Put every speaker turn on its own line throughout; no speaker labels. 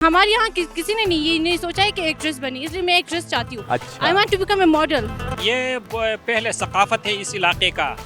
हमारे यहाँ किसी ने ये नहीं सोचा है कि एक्ट्रेस बनी, इसलिए मैं एक्ट्रेस चाहती हूँ।
अच्छा।
I want to become a model.
ये पहले सकाफत है इस इलाके का।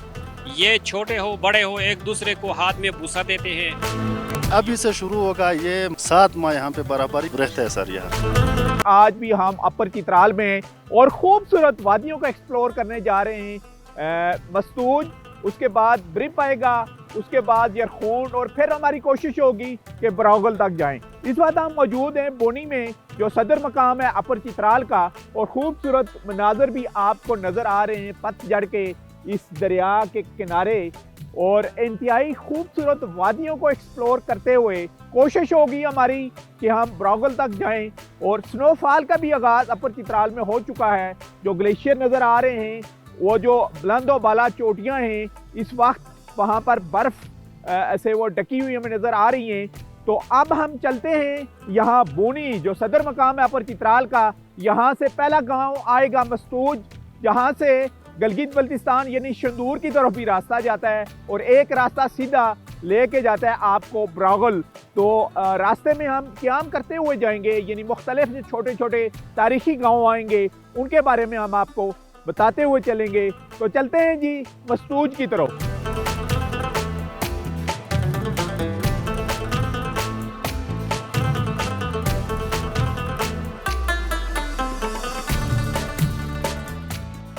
ये छोटे हो बड़े हो एक दूसरे को हाथ में बूसा देते हैं।
अभी से शुरू होगा, ये 7 माह यहाँ पे बराबरी रहता है सर। यहाँ
आज भी हम अपर चित्राल में हैं और खूबसूरत वादियों को एक्सप्लोर करने जा रहे हैं। मस्तूज, उसके बाद ब्रिप आएगा, उसके बाद यरखून और फिर हमारी कोशिश होगी कि ब्रागल तक जाएं। इस वक्त हम मौजूद हैं बोनी में, जो सदर मकाम है अपर चित्राल का, और खूबसूरत मनाजर भी आपको नज़र आ रहे हैं पतझड़ के इस दरिया के किनारे, और इंतहाई खूबसूरत वादियों को एक्सप्लोर करते हुए कोशिश होगी हमारी कि हम ब्रागल तक जाएं। और स्नोफॉल का भी आगाज़ अपर चित्राल में हो चुका है। जो ग्लेशियर नज़र आ रहे हैं, वो जो बुलंद व बाला चोटियाँ हैं, इस वक्त वहाँ पर बर्फ़ ऐसे वो ढकी हुई हमें नज़र आ रही हैं। तो अब हम चलते हैं यहाँ बोनी, जो सदर मकाम है अपर चित्राल का। यहाँ से पहला गांव आएगा मस्तूज, जहाँ से गलगित बल्तिस्तान यानी शंदूर की तरफ भी रास्ता जाता है, और एक रास्ता सीधा लेके जाता है आपको ब्रागल। तो रास्ते में हम क़याम करते हुए जाएंगे, यानी मुख्तलिफ जो छोटे छोटे तारीखी गाँव आएंगे उनके बारे में हम आपको बताते हुए चलेंगे। तो चलते हैं जी मस्तूज की तरफ।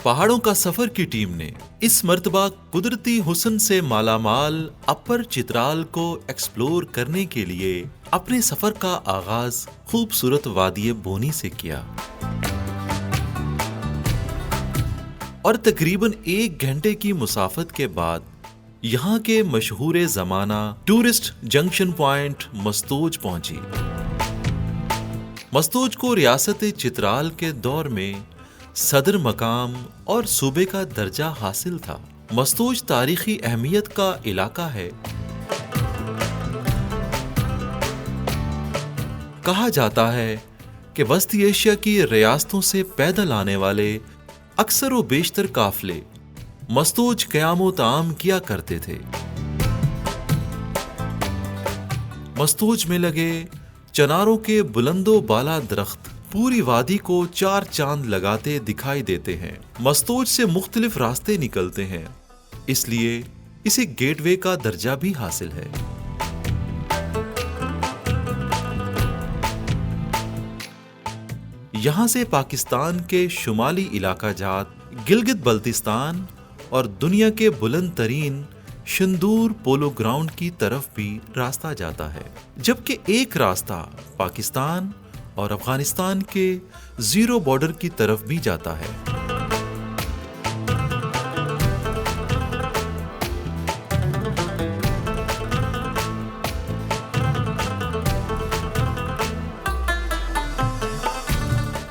पहाड़ों का सफर की टीम ने इस मर्तबा कुदरती हुस्न से मालामाल अपर चित्राल को एक्सप्लोर करने के लिए अपने सफर का आगाज खूबसूरत वादी बोनी से किया, और तकरीबन 1 घंटे की मुसाफत के बाद यहाँ के मशहूर ज़माना टूरिस्ट जंक्शन पॉइंट मस्तूज पहुंची। मस्तूज को रियासत चित्राल के दौर में सदर मकाम और सूबे का दर्जा हासिल था। मस्तूज तारीखी अहमियत का इलाका है। कहा जाता है कि वस्ती एशिया की रियासतों से पैदल आने वाले अक्सर व बेशतर काफिले मस्तूज क़यामो ताम किया करते थे। मस्तूज में लगे चनारों के बुलंदो बाला दरख्त पूरी वादी को 4 चांद लगाते दिखाई देते हैं। मस्तूज से मुख्तलिफ रास्ते निकलते हैं, इसलिए इसे गेटवे का दर्जा भी हासिल है। यहाँ से पाकिस्तान के शुमाली इलाका जात गिलगित बल्तिस्तान और दुनिया के बुलंद तरीन शंदूर पोलो ग्राउंड की तरफ भी रास्ता जाता है, जबकि एक रास्ता पाकिस्तान और अफगानिस्तान के जीरो बॉर्डर की तरफ भी जाता है।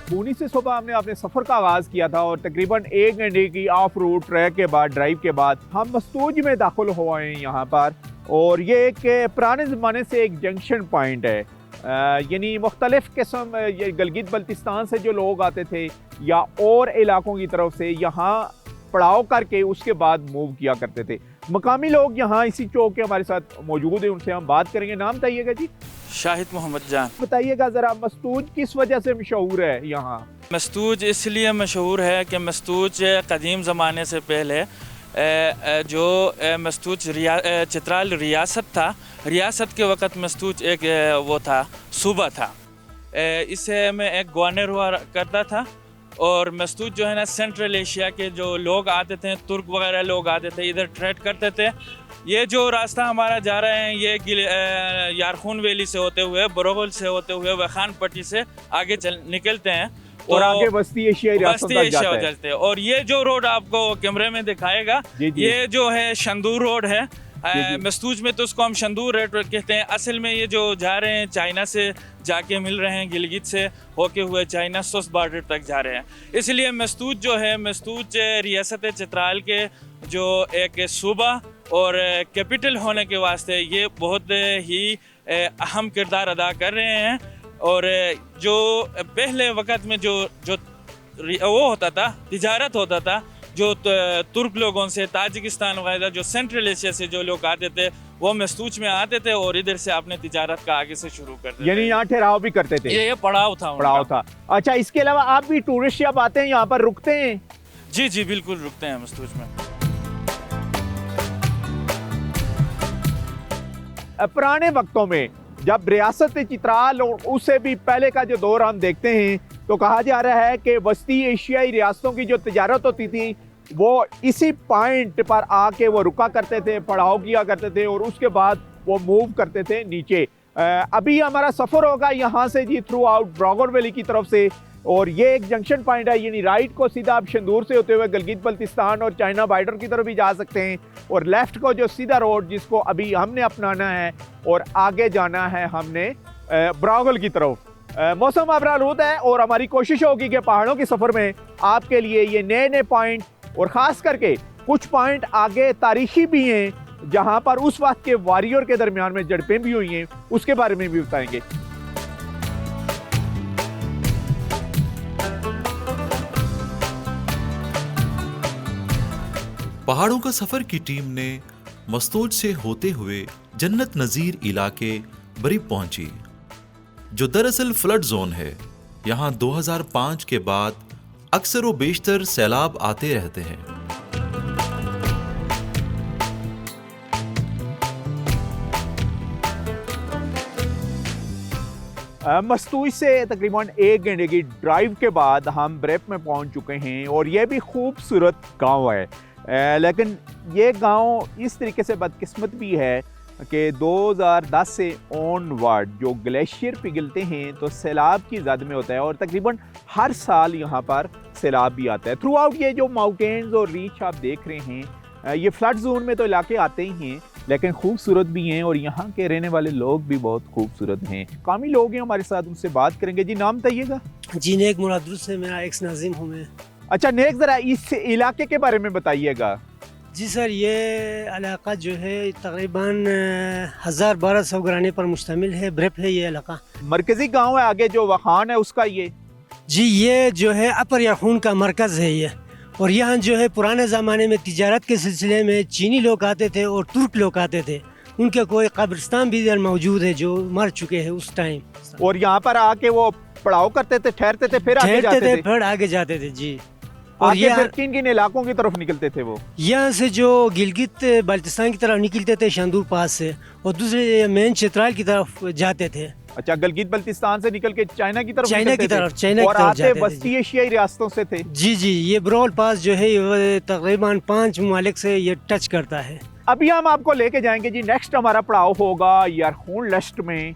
बोनी से सुबह हमने अपने सफ़र का आगाज़ किया था, और तकरीबन 1 घंटे की ऑफ रोड ट्रैक के बाद, ड्राइव के बाद, हम मस्तूज में दाखिल हुए हैं यहाँ पर। और ये एक पुराने ज़माने से एक जंक्शन पॉइंट है, यानी मुख्तलिफ किस्म ये गलगित बल्तिस्तान से जो लोग आते थे या और इलाकों की तरफ से यहाँ पड़ाव करके उसके बाद मूव किया करते थे। मकामी लोग यहाँ इसी चौक के हमारे साथ मौजूद हैं, उनसे हम बात करेंगे। नाम बताइएगा जी।
शाहिद मोहम्मद जान।
बताइएगा ज़रा, मस्तूज किस वजह से मशहूर है यहाँ?
मस्तूज इसलिए मशहूर है कि मस्तूज कदीम ज़माने से पहले जो मस्तूज चित्राल रियासत था, रियासत के वक़्त मस्तूज एक वो था, सूबा था। इससे में एक गवर्नर हुआ करता था, और मस्तूज जो है ना सेंट्रल एशिया के जो लोग आते थे, तुर्क वगैरह लोग आते थे, इधर ट्रेड करते थे। ये जो रास्ता हमारा जा रहे हैं, ये यारखून वैली से होते हुए, ब्रागल से होते हुए वखान पट्टी से आगे निकलते हैं
और आगे वस्ती एशिया
जाते हैं। और ये जो रोड आपको कैमरे में दिखाएगा, ये जो है शंदूर रोड है। मस्तूज में तो उसको हम शंदूर रोड कहते हैं। असल में ये जो जा रहे हैं चाइना से जाके मिल रहे हैं, गिलगित से होके हुए चाइना सुस्त बॉर्डर तक जा रहे हैं। इसलिए मस्तूज जो है, मस्तूज रियासत चित्राल के जो एक सूबा और कैपिटल होने के वास्ते ये बहुत ही अहम किरदार अदा कर रहे हैं। और जो पहले वक़्त में जो वो होता था, तिजारत होता था, जो तुर्क लोगों से, ताजिकिस्तान वगैरह जो सेंट्रल एशिया से जो लोग आते थे, वो मस्तूज में आते थे और इधर से अपने तिजारत का आगे से शुरू करते
यानी
थे।
यहाँ ठहराव भी करते थे?
ये पड़ाव था उनका।
पड़ाव था। अच्छा, इसके अलावा आप भी टूरिस्ट जब आते हैं यहाँ पर रुकते हैं?
जी जी बिल्कुल रुकते हैं मस्तूज में।
पुराने वक्तों में जब रियासत चित्राल और उससे भी पहले का जो दौर हम देखते हैं तो कहा जा रहा है कि वस्ती एशियाई रियासतों की जो तिजारत होती थी वो इसी पॉइंट पर आके वो रुका करते थे, पड़ाव किया करते थे और उसके बाद वो मूव करते थे नीचे। अभी हमारा सफ़र होगा यहाँ से जी थ्रू आउट ब्रॉगल वैली की तरफ से, और ये एक जंक्शन पॉइंट है, यानी राइट को सीधा आप शंदूर से होते हुए गिलगित बल्तिस्तान और चाइना बॉर्डर की तरफ भी जा सकते हैं, और लेफ़्ट को जो सीधा रोड जिसको अभी हमने अपनाना है और आगे जाना है हमने ब्रॉगल की तरफ। मौसम आलूद है और हमारी कोशिश होगी कि पहाड़ों के सफ़र में आपके लिए ये नए नए पॉइंट और ख़ास करके कुछ पॉइंट आगे तारीखी भी हैं जहां पर उस वक्त के वॉरियर के दरमियान में झड़पें भी हुई हैं, उसके बारे में भी बताएंगे।
पहाड़ों का सफर की टीम ने मस्तूज से होते हुए जन्नत नज़ीर इलाके बरीब पहुंची, जो दरअसल फ्लड जोन है। यहाँ 2005 के बाद अक्सर व बेशतर सैलाब आते रहते हैं।
मस्तूज से तकरीबन 1 घंटे की ड्राइव के बाद हम ब्रेप में पहुंच चुके हैं और ये भी खूबसूरत गांव है, लेकिन ये गांव इस तरीके से बदकिस्मत भी है कि 2010 से ऑनवर्ड जो ग्लेशियर पिघलते हैं तो सैलाब की जद में होता है और तकरीबन हर साल यहाँ पर सैलाब भी आता है। थ्रू आउट ये जो माउंटेन्स और रीच आप देख रहे हैं, ये फ्लड जोन में तो इलाके आते ही हैं लेकिन खूबसूरत भी हैं और यहाँ के रहने वाले लोग भी बहुत खूबसूरत हैं। कामी लोग हैं हमारे साथ, उनसे बात करेंगे। जी नाम बताइएगा।
जी नेक मुरादुर से, मेरा एक्स नाजिम हूँ मैं।
अच्छा नेक, ज़रा इस इलाके के बारे में बताइएगा।
जी सर, ये इलाका जो है तकरीबन 1200 घराने पर मुश्तमिल है, ब्रेप है ये इलाका।
मरकजी गांव है आगे जो वखान है उसका ये?
जी ये जो है अपर याखून का मरकज़ है ये, और यहाँ जो है पुराने ज़माने में तिजारत के सिलसिले में चीनी लोग आते थे और तुर्क लोग आते थे, उनके कोई कब्रिस्तान भी इधर मौजूद है जो मर चुके हैं उस टाइम।
और यहाँ पर आके वो पड़ाव करते थे, ठहरते थे, फिर आगे जाते थे?
फिर आगे जाते थे जी।
और ये फिर किन किन इलाकों की तरफ निकलते थे वो?
यहाँ से जो गिलगित बल्तिस्तान की तरफ निकलते थे शंदूर पास से, और दूसरे मेन चित्राल की तरफ जाते थे।
अच्छा, गिलगित बल्तिस्तान से निकल के चाइना की तरफ?
चाइना की तरफ
और आते वस्ती एशियाई रियासतों से थे?
जी जी, ये ब्रॉल पास जो है ये तकरीबन 5 ममालिक से ये टच करता है।
अभी हम आपको लेके जाएंगे जी, नेक्स्ट हमारा पड़ाव होगा यारखून लश्ट में।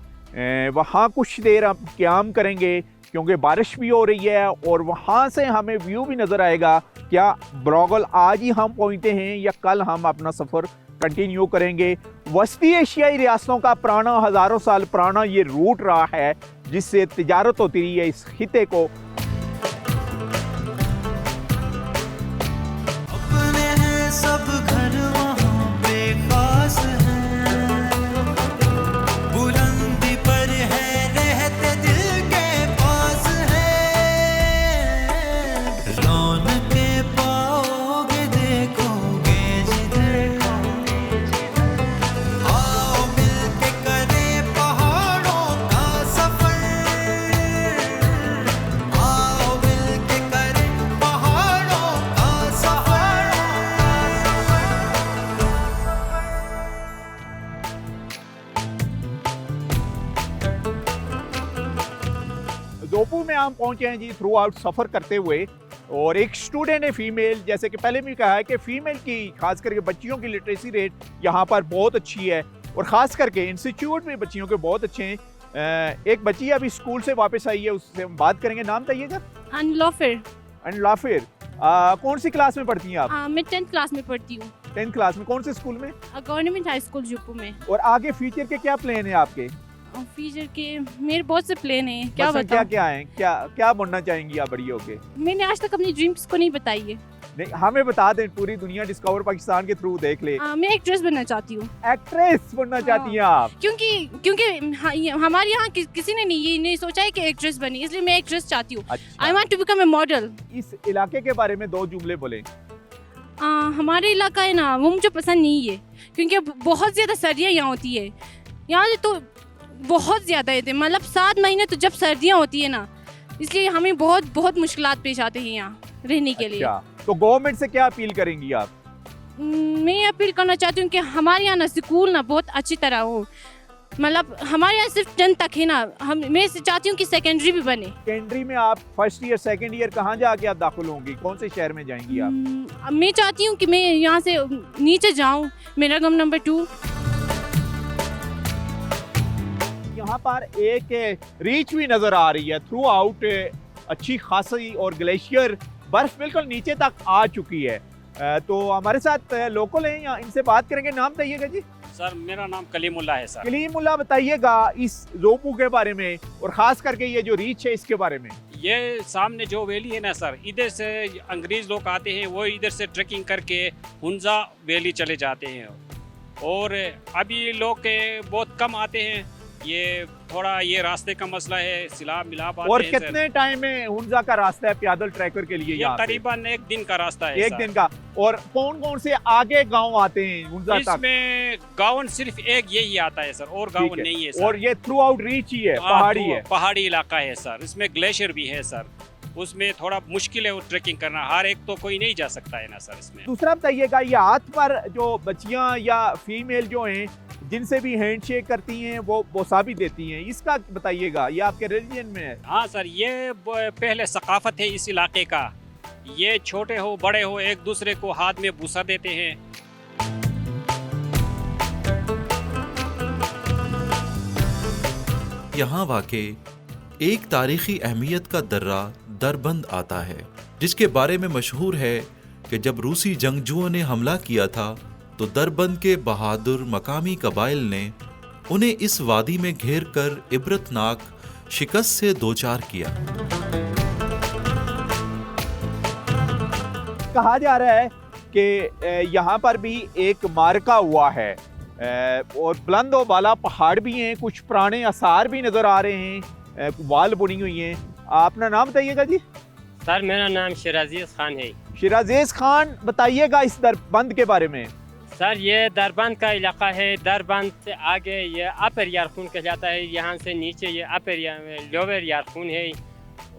वहाँ कुछ देर हम क्याम करेंगे क्योंकि बारिश भी हो रही है और वहाँ से हमें व्यू भी नज़र आएगा। क्या ब्रॉगल आज ही हम पहुँचते हैं या कल हम अपना सफ़र कंटिन्यू करेंगे? वस्ती एशियाई रियासतों का पुराना, हज़ारों साल पुराना ये रूट रहा है जिससे तिजारत होती रही है इस खिते को।
अपने हैं सब घर वहाँ पे खास हैं, बुलंदी पर है रहते दिल के पास है, रौनके पाओगे देखोगे जिधर, आओ मिलके करें पहाड़ों का सफर, आओ मिलके करें पहाड़ों का सफर।
दोपू में हम पहुंचे हैं जी थ्रू आउट सफ़र करते हुए, और एक स्टूडेंट है फीमेल, जैसे कि पहले भी कहा है कि फ़ीमेल की खास करके बच्चियों की लिटरेसी रेट यहाँ पर बहुत अच्छी है और ख़ास करके इंस्टीट्यूट में बच्चियों के बहुत अच्छे हैं। एक बच्ची अभी स्कूल से वापस आई है, उससे हम बात करेंगे। नाम बताइएगा।
अनलॉफिर।
अनलॉफिर, कौन सी क्लास में पढ़ती हैं आप?
मैं 10th क्लास में पढ़ती हूँ।
10th क्लास में? कौन से स्कूल में?
गवर्नमेंट हाई स्कूल जुप्पू में।
और आगे फ्यूचर के क्या प्लान है आपके?
फ्यूचर के मेरे बहुत से प्लान हैं, क्या बताऊं?
क्या क्या हैं, क्या बनना चाहेंगी आप बड़ी होके?
मैंने आज तक अपनी ड्रीम्स को नहीं बताई है।
नहीं, हमें बता दें, पूरी दुनिया डिस्कवर पाकिस्तान के थ्रू देख ले।
मैं एक्ट्रेस बनना चाहती हूँ।
एक्ट्रेस बनना चाहती हैं आप?
क्योंकि हमारे यहाँ किसी ने ये नहीं सोचा है कि एक्ट्रेस बनी, इसलिए मैं एक्ट्रेस चाहती हूँ।
अच्छा।
I want to become a model.
इस इलाके के बारे में 2 जुमले बोले।
हमारे इलाका है ना, वो मुझे पसंद नहीं है क्योंकि बहुत ज़्यादा सर्दियाँ यहाँ होती है। यहाँ से तो बहुत ज़्यादा है, मतलब 7 महीने तो जब सर्दियाँ होती है ना, इसलिए हमें बहुत बहुत मुश्किलात पेश आते हैं यहाँ रहने के लिए।
तो गवर्नमेंट से क्या अपील करेंगी आप?
मैं ये अपील करना चाहती हूँ कि हमारे यहाँ ना स्कूल ना बहुत अच्छी तरह हो, मतलब हमारे यहाँ सिर्फ 10 तक है ना, मैं चाहती हूँ कि सेकेंडरी भी बने।
सेकेंडरी में आप फर्स्ट ईयर सेकंड ईयर कहाँ जाके आप दाखिल होंगी, कौन से शहर में जाएंगी आप?
मैं चाहती हूँ कि मैं यहाँ से नीचे जाऊँ, मेरा गम नंबर 2।
यहाँ पर एक रीच भी नजर आ रही है थ्रू आउट, अच्छी खासी, और ग्लेशियर बर्फ बिल्कुल नीचे तक आ चुकी है। तो हमारे साथ लोकल हैं यहाँ, इनसे बात करेंगे। नाम बताइएगा जी।
सर मेरा नाम कलीमुल्ला है सर।
कलीमुल्ला, बताइएगा इस जोपू के बारे में और खास करके ये जो रीच है इसके बारे में।
ये सामने जो वैली है ना सर, इधर से अंग्रेज लोग आते हैं, वो इधर से ट्रैकिंग करके हुंजा वैली चले जाते हैं, और अभी लोग बहुत कम आते हैं। ये थोड़ा ये रास्ते का मसला है, सिला मिलाप आते
और
हैं।
कितने टाइम में हुंजा का रास्ता है प्यादल ट्रैकर के लिए?
ये करीबन 1 दिन का रास्ता है।
1 दिन का। और कौन कौन से आगे गांव आते हैं हुंजा तक?
इसमें गाँव सिर्फ एक यही आता है सर, और गाँव नहीं है सर।
और ये थ्रू आउट रीच ही है, पहाड़ी है?
पहाड़ी इलाका है सर, इसमें ग्लेशियर भी है सर, उसमें थोड़ा मुश्किल है वो ट्रैकिंग करना, हर एक तो कोई नहीं जा सकता है ना सर इसमें।
दूसरा बताइएगा, ये हाथ पर जो बच्चियां या फीमेल जो हैं जिनसे भी हैंडशेक करती हैं वो बोसा भी देती हैं, इसका बताइएगा, ये आपके रिलीजन में है?
हाँ सर, ये पहले सकाफत है इस इलाके का। ये छोटे हो बड़े हो एक दूसरे को हाथ में बूसा देते हैं।
यहाँ वाक़े एक तारीखी अहमियत का दर्रा दरबंद आता है, जिसके बारे में मशहूर है कि जब रूसी जंगजुओं ने हमला किया था तो दरबंद के बहादुर मकामी कबाइल ने उन्हें इस वादी में घेर कर इबरतनाक शिकस्त से दोचार किया।
कहा जा रहा है कि यहाँ पर भी एक मार्का हुआ है, और बुलंद और बाला पहाड़ भी हैं, कुछ पुराने आसार भी नजर आ रहे हैं, वाल बुनी हुई हैं। अपना नाम बताइएगा जी।
सर मेरा नाम शराजीज खान है।
शराजीज खान, बताइएगा इस दरबंद के बारे में।
सर ये दरबंद का इलाका है, दरबंद से आगे ये अपर यारखून कहलाता है, यहाँ से नीचे ये लोअर यारखून है,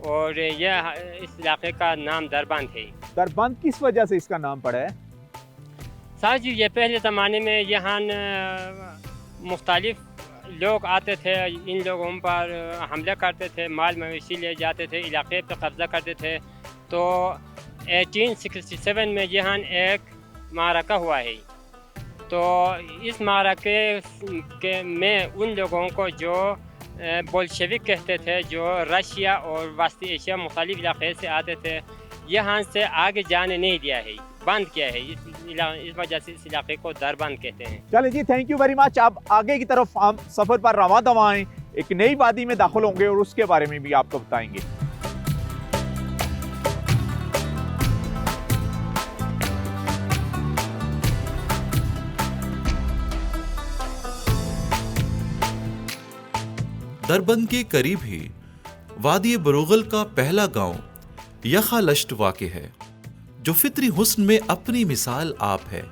और ये इस इलाके का नाम दरबंद है।
दरबंद किस वजह से इसका नाम पड़ा है?
सर जी ये पहले ज़माने में यहाँ मुख्तलिफ लोग आते थे, इन लोगों पर हमला करते थे, माल मवेशी ले जाते थे, इलाके पर कब्जा करते थे। तो 1867 में यहाँ एक मारका हुआ है, तो इस मारके के में उन लोगों को जो बोल्शेविक कहते थे, जो रशिया और वस्ती एशिया मुख्तलिफ इलाके से आते थे, यहाँ से आगे जाने नहीं दिया है, बंद किया है। इस वजह से इस इलाके को दरबंद कहते हैं।
चलिए जी, थैंक यू वेरी मच। अब आगे की तरफ हम सफ़र पर रवां दवाएं, एक नई वादी में दाखिल होंगे और उसके बारे में भी आपको बताएंगे।
दरबंद के करीब ही वादी बरोगल का पहला गांव यखालश्त वाक़ है, जो फितरी हुस्न में अपनी मिसाल आप है।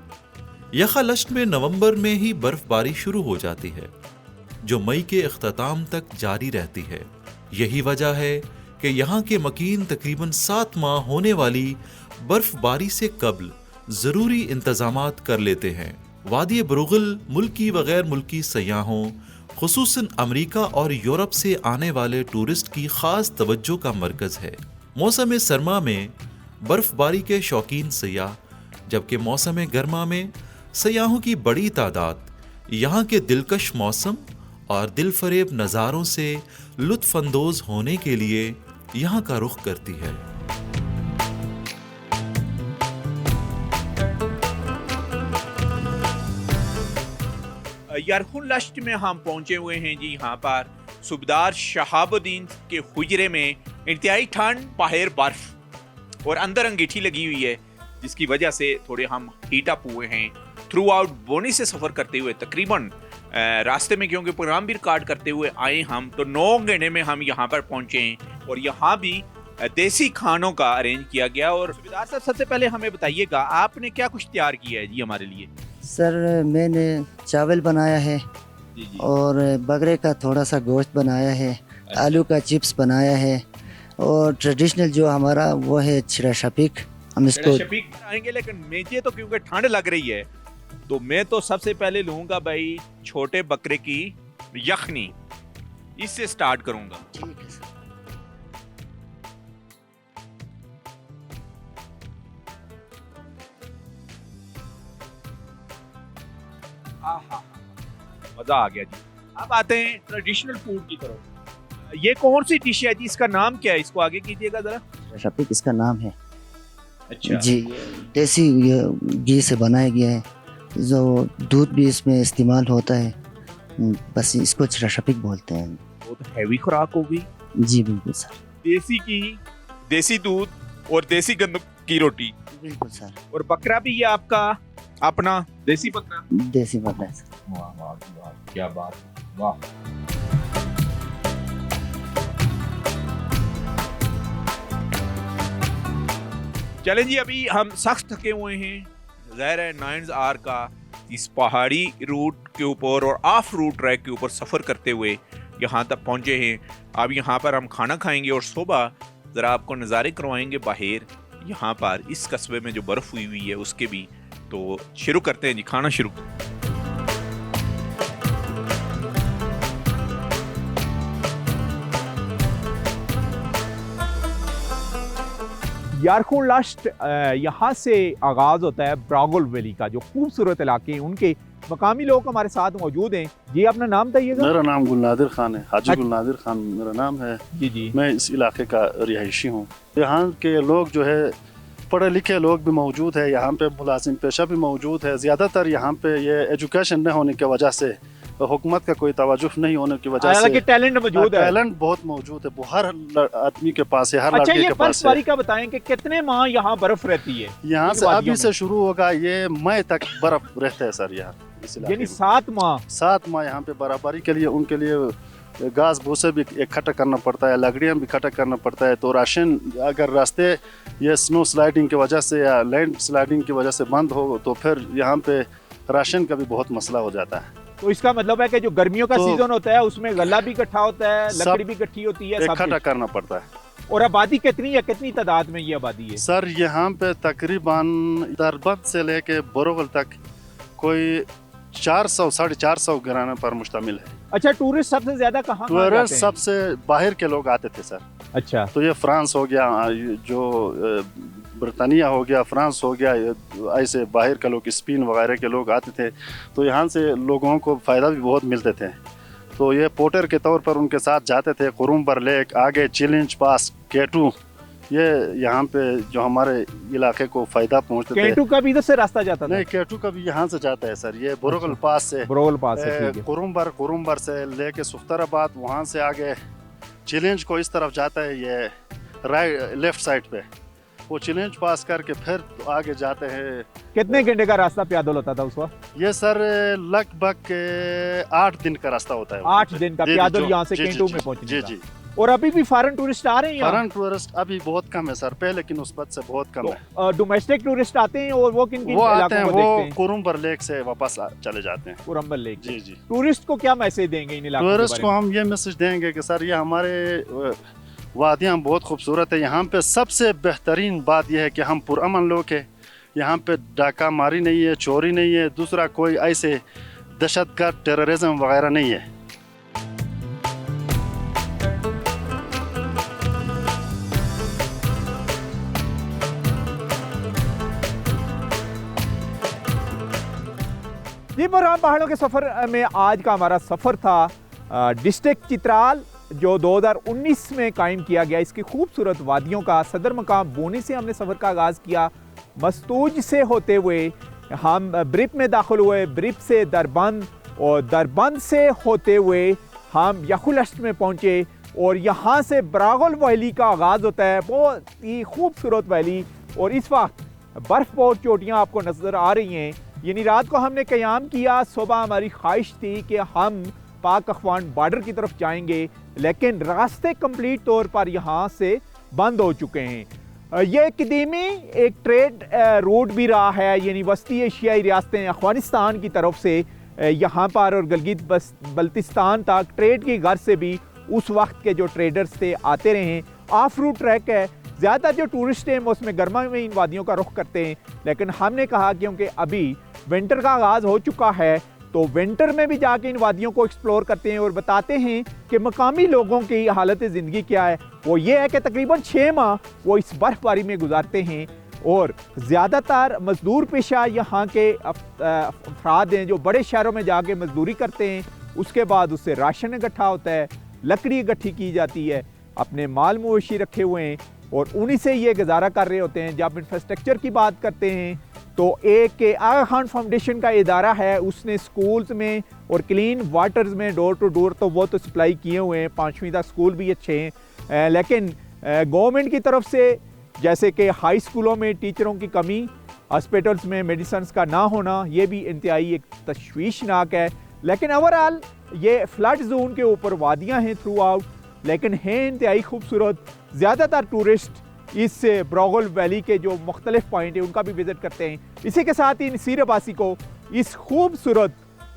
यखालश्त में नवंबर में ही बर्फबारी शुरू हो जाती है, जो मई के इख्तिताम तक जारी रहती है। यही वजह है कि यहाँ के मकीन तकरीबन 7 माह होने वाली बर्फबारी से कबल ज़रूरी इंतज़ामात कर लेते हैं। वादी बरोगल मुल्की व गैर मुल्की सयाहों, खुसूसन अमेरिका और यूरोप से आने वाले टूरिस्ट की ख़ास तवज्जो का मरकज़ है। मौसम सरमा में बर्फबारी के शौकीन सयाह, जबकि मौसम गर्मा में सयाहों की बड़ी तादाद यहाँ के दिलकश मौसम और दिलफरेब नज़ारों से लुत्फ़अंदोज़ होने के लिए यहाँ का रुख करती है।
यरखुलश्त में हम पहुंचे हुए हैं जी। यहाँ पर सूबेदार शहाबुद्दीन के हुजरे में इंतहाई ठंड, बाहर बर्फ और अंदर अंगीठी लगी हुई है, जिसकी वजह से थोड़े हम हीट अप हुए हैं। थ्रू आउट बोनी से सफ़र करते हुए तकरीबन रास्ते में, क्योंकि प्रोग्राम भी रिकॉर्ड करते हुए आए हम, तो 9 घंटे में हम यहाँ पर पहुँचे हैं। और यहाँ भी देसी खानों का अरेंज किया गया। और सूबेदार साहब सबसे पहले हमें बताइएगा आपने क्या कुछ तैयार किया है जी हमारे लिए?
सर मैंने चावल बनाया है और बकरे का थोड़ा सा गोश्त बनाया है, आलू का चिप्स बनाया है और ट्रेडिशनल जो हमारा वो है छिड़ा शपीक। हम इसको
शपीक आएंगे, लेकिन मुझे तो क्योंकि ठंड लग रही है तो मैं तो सबसे पहले लूंगा भाई छोटे बकरे की यखनी, इससे स्टार्ट करूंगा।
ठीक है सर।
मजा आ गया जी। अब आते हैं ट्रेडिशनल फूड की तरफ। ये कौन सी डिश है जी, इसका नाम क्या है? इसको आगे कीजिएगा जरा।
शपीक इसका नाम है।
अच्छा
जी, देसी घी से बनाया गया है, जो दूध भी इसमें इस्तेमाल होता है, बस इसको छिड़ा शपीक बोलते हैं।
बहुत हैवी खुराक होगी।
जी बिल्कुल सर।
देसी घी, देसी दूध और देसी गंदम की रोटी।
बिल्कुल सर।
और बकरा भी है आपका अपना देसी बकरा?
देसी बकरा है सर।
वाह वाह वाह, क्या बात, वाह। चलें जी, अभी हम सख्त थके हुए हैं, ज़ाहिर है 9R का इस पहाड़ी रूट के ऊपर और ऑफ रूट ट्रैक के ऊपर सफ़र करते हुए यहाँ तक पहुँचे हैं। अब यहाँ पर हम खाना खाएंगे और सुबह ज़रा आपको नज़ारे करवाएंगे बाहर यहाँ पर इस कस्बे में जो बर्फ़ हुई हुई है उसके भी। तो शुरू करते हैं जी, खाना शुरू। यारकून लास्ट यहाँ से आगाज़ होता है ब्रागोल वैली का, जो खूबसूरत इलाके हैं उनके मकामी लोग हमारे साथ मौजूद हैं। जी अपना नाम बताइएगा।
मेरा नाम गुलनादिर खान है, हाजी गुलनादिर खान मेरा नाम है।
जी जी।
मैं इस इलाके का रिहायशी हूँ। यहाँ के लोग जो है पढ़े लिखे लोग भी मौजूद है, यहाँ पे मुलाजिम पेशा भी मौजूद है। ज़्यादातर यहाँ पे ये एजुकेशन न होने की वजह से, हुकूमत का कोई तवज्जुह नहीं होने की वजह से
टैलेंट मौजूद है।
टैलेंट बहुत मौजूद है, हर आदमी के पास है, हर
अच्छा,
लड़के
ये
के पास है।
का बताएं कि कितने माह यहाँ बर्फ रहती है?
यहाँ से अभी से शुरू होगा, ये मई तक बर्फ रहता है सर यहाँ इस इलाके
यानी
में।
7 माह।
7 माह यहाँ पे बराबरी के लिए उनके लिए घास भूसे भी इकट्ठा करना पड़ता है, लकड़ियाँ भी इकट्ठा करना पड़ता है। तो राशन अगर रास्ते ये स्नो स्लाइडिंग की वजह से या लैंड स्लाइडिंग की वजह से बंद हो तो फिर यहाँ पे राशन का भी बहुत मसला हो जाता है।
तो इसका मतलब है कि जो गर्मियों का सीजन होता है उसमें गला भी इकट्ठा होता है, लकड़ी भी इकट्ठी होती है,
इकट्ठा करना पड़ता है।
और आबादी कितनी है, कितनी तादाद में ये आबादी है?
सर यहाँ पे तकरीबन दरबंद से लेके बोरोवल तक कोई 400 450 घराने पर मुश्तमिल है।
अच्छा, टूरिस्ट सबसे ज्यादा कहाँ
टूरिस्ट सबसे बाहर के लोग आते थे सर।
अच्छा,
तो ये फ्रांस हो गया, जो ब्रिटानिया हो गया, फ्रांस हो गया, ऐसे बाहर के लोग, स्पेन वगैरह के लोग आते थे। तो यहाँ से लोगों को फ़ायदा भी बहुत मिलते थे। तो ये पोर्टर के तौर पर उनके साथ जाते थे। कुरुम्बर लेक, आगे चिलिंज पास, केटू, ये यहाँ पे जो हमारे इलाके को फ़ायदा पहुँचते थे।
केटू का भी इधर से रास्ता जाता था?
नहीं, केटू का भी यहाँ से जाता है सर। ये बोरोवल पास से, कुरुम्बर से लेके सुख्तराबाद, वहाँ से आगे चिलिंज को इस तरफ जाता है, ये राइट लेफ्ट साइड पे। वो चिलिंज पास करके फिर आगे जाते हैं।
कितने घंटे का रास्ता पैदल होता था उस वक्त?
ये सर लगभग 8 दिन का रास्ता होता है।
8 दिन का पैदल यहाँ से केटू में पहुँचने
जी
का।
जी।
और अभी भी फॉरेन टूरिस्ट आ रहे हैं?
फॉरेन टूरिस्ट अभी बहुत कम है सर, पहले की निस्बत से बहुत कम है।
डोमेस्टिक टूरिस्ट आते हैं और वो किन
वो आते हैं, वो कुरुम्बर लेक से वापस चले जाते हैं।
कुरुम्बर लेक।
जी जी।
टूरिस्ट को क्या मैसेज देंगे इन इलाकों के बारे में?
टूरिस्ट को हम ये मैसेज देंगे कि सर ये हमारे वादियाँ बहुत खूबसूरत है। यहाँ पे सबसे बेहतरीन बात यह है कि हम पुरअमन लोग हैं। यहाँ पे डाका मारी नहीं है, चोरी नहीं है, दूसरा कोई ऐसे दहशतगर्द टेररिज्म वगैरह नहीं है।
जी, बरहाम पहाड़ों के सफ़र में आज का हमारा सफ़र था डिस्ट्रिक्ट चित्राल, जो 2019 में कायम किया गया। इसकी खूबसूरत वादियों का सदर मकाम बोनी से हमने सफ़र का आगाज़ किया। मस्तूज से होते हुए हम ब्रिप में दाखिल हुए, ब्रिप से दरबंद और दरबंद से होते हुए हम यखुलश्त में पहुँचे और यहाँ से ब्रागोल वैली का आगाज़ होता है। बहुत ही खूबसूरत वैली और इस वक्त बर्फ़ चोटियाँ आपको नज़र आ रही हैं। यानी रात को हमने क़याम किया, सुबह हमारी ख्वाहिश थी कि हम पाक अफगान बॉर्डर की तरफ जाएंगे, लेकिन रास्ते कंप्लीट तौर पर यहाँ से बंद हो चुके हैं। ये कदीमी एक ट्रेड रूट भी रहा है, यानी वस्ती एशियाई रियासतें अफ़गानिस्तान की तरफ से यहाँ पर और गिलगित बल्तिस्तान तक ट्रेड की गर्ज से भी उस वक्त के जो ट्रेडर्स थे आते रहे हैं। ऑफ रूट ट्रैक है, ज़्यादा जो टूरिस्ट हैं मौसम गर्मा में इन वादियों का रुख करते हैं, लेकिन हमने कहा क्योंकि अभी विंटर का आगाज़ हो चुका है तो विंटर में भी जाके इन वादियों को एक्सप्लोर करते हैं और बताते हैं कि मकामी लोगों की हालत ज़िंदगी क्या है। वो ये है कि तकरीबन 6 माह वो इस बर्फ़बारी में गुजारते हैं और ज़्यादातर मज़दूर पेशा यहाँ के अफराद हैं जो बड़े शहरों में जाके मजदूरी करते हैं। उसके बाद उससे राशन इकट्ठा होता है, लकड़ी इकट्ठी की जाती है, अपने माल मवेशी रखे हुए हैं और उन्हीं से ये गुजारा कर रहे होते हैं। जब इंफ्रास्ट्रक्चर की बात करते हैं तो एक आगा खान फाउंडेशन का इदारा है, उसने स्कूल्स में और क्लीन वाटर्स में डोर टू डोर तो वो तो सप्लाई किए हुए हैं, 5वीं तक स्कूल भी अच्छे हैं, लेकिन गवर्नमेंट की तरफ से जैसे कि हाई स्कूलों में टीचरों की कमी, हॉस्पिटल्स में मेडिसिन का ना होना, ये भी इंतहाई एक तशवीशनाक है। लेकिन ओवरऑल ये फ्लड जोन के ऊपर वादियाँ हैं थ्रू आउट, लेकिन हैं इंतहाई खूबसूरत। ज़्यादातर टूरिस्ट इस ब्रोगल वैली के जो मुख्तलिफ पॉइंट हैं उनका भी विज़िट करते हैं। इसी के साथ ही नसीर अब्बासी को इस खूबसूरत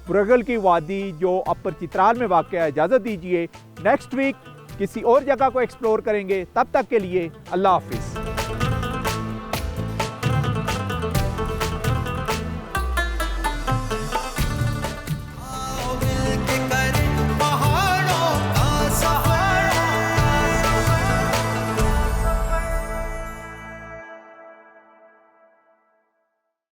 ब्रोगल की वादी जो अपर चित्राल में वाक़या है इजाज़त दीजिए। नेक्स्ट वीक किसी और जगह को एक्सप्लोर करेंगे, तब तक के लिए अल्लाह हाफिज़।